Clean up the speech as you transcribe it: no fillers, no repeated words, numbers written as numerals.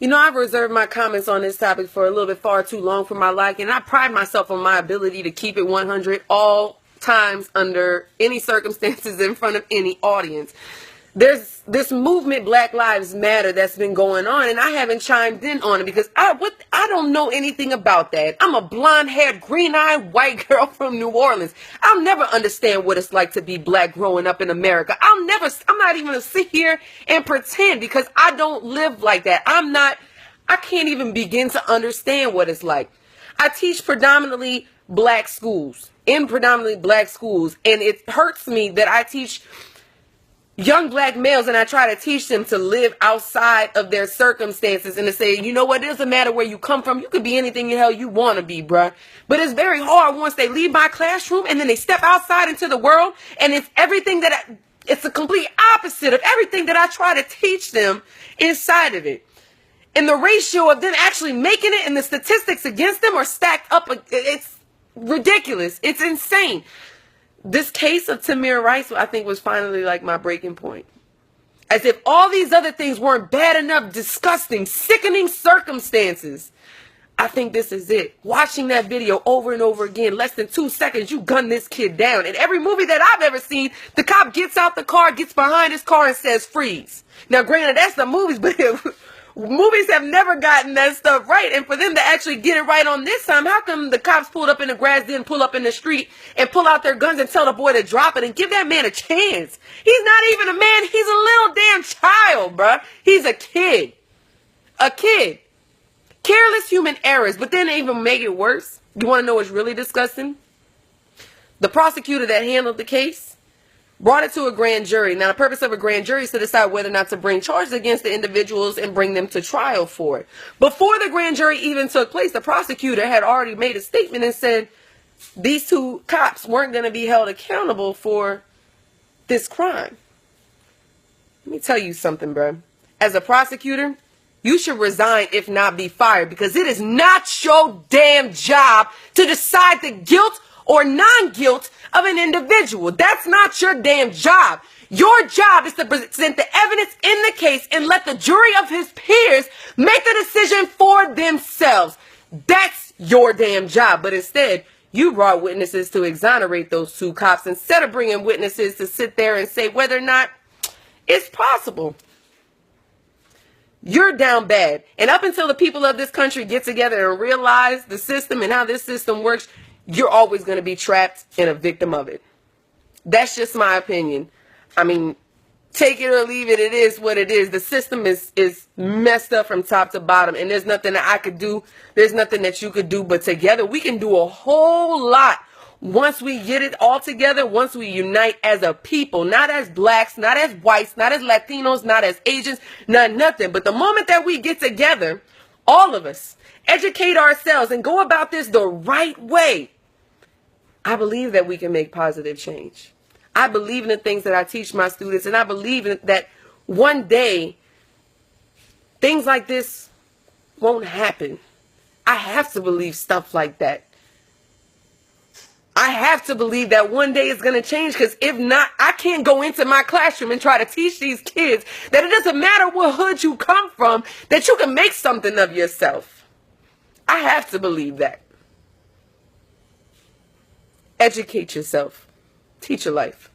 You know, I've reserved my comments on this topic for a little bit far too long for my liking, and I pride myself on my ability to keep it 100 all times under any circumstances in front of any audience. There's this movement, Black Lives Matter, that's been going on, and I haven't chimed in on it because I don't know anything about that. I'm a blonde-haired, green-eyed white girl from New Orleans. I'll never understand what it's like to be black growing up in America. I'm not even gonna sit here and pretend because I don't live like that. I can't even begin to understand what it's like. I teach predominantly black schools, and it hurts me that I teach young black males and I try to teach them to live outside of their circumstances and to say, you know what, it doesn't matter where you come from. You could be anything the hell you want to be, bruh. But it's very hard once they leave my classroom and then they step outside into the world and it's it's the complete opposite of everything that I try to teach them inside of it. And the ratio of them actually making it and the statistics against them are stacked up. It's ridiculous. It's insane. This case of Tamir Rice, I think, was finally like my breaking point. As if all these other things weren't bad enough, disgusting, sickening circumstances. I think this is it. Watching that video over and over again, less than 2 seconds, you gun this kid down. In every movie that I've ever seen, the cop gets out the car, gets behind his car and says, freeze. Now, granted, that's the movies, but movies have never gotten that stuff right. And for them to actually get it right on this time, how come the cops pulled up in the grass, didn't pull up in the street and pull out their guns and tell the boy to drop it and give that man a chance? He's not even a man. He's a little damn child, bruh. He's a kid. A kid. Careless human errors. But then they even make it worse. You want to know what's really disgusting? The prosecutor that handled the case brought it to a grand jury. Now, the purpose of a grand jury is to decide whether or not to bring charges against the individuals and bring them to trial for it. Before the grand jury even took place, the prosecutor had already made a statement and said these two cops weren't going to be held accountable for this crime. Let me tell you something, bro. As a prosecutor, you should resign, if not be fired, because it is not your damn job to decide the guilt or non-guilt of an individual. That's not your damn job. Your job is to present the evidence in the case and let the jury of his peers make the decision for themselves. That's your damn job. But instead, you brought witnesses to exonerate those two cops instead of bringing witnesses to sit there and say whether or not it's possible. You're down bad. And up until the people of this country get together and realize the system and how this system works, you're always going to be trapped and a victim of it. That's just my opinion. I mean, take it or leave it. It is what it is. The system is messed up from top to bottom. And there's nothing that I could do. There's nothing that you could do. But together we can do a whole lot. Once we get it all together, once we unite as a people, not as blacks, not as whites, not as Latinos, not as Asians, not nothing. But the moment that we get together, all of us, educate ourselves and go about this the right way, I believe that we can make positive change. I believe in the things that I teach my students, and I believe that one day things like this won't happen. I have to believe stuff like that. I have to believe that one day it's going to change, because if not, I can't go into my classroom and try to teach these kids that it doesn't matter what hood you come from, that you can make something of yourself. I have to believe that. Educate yourself. Teach your life.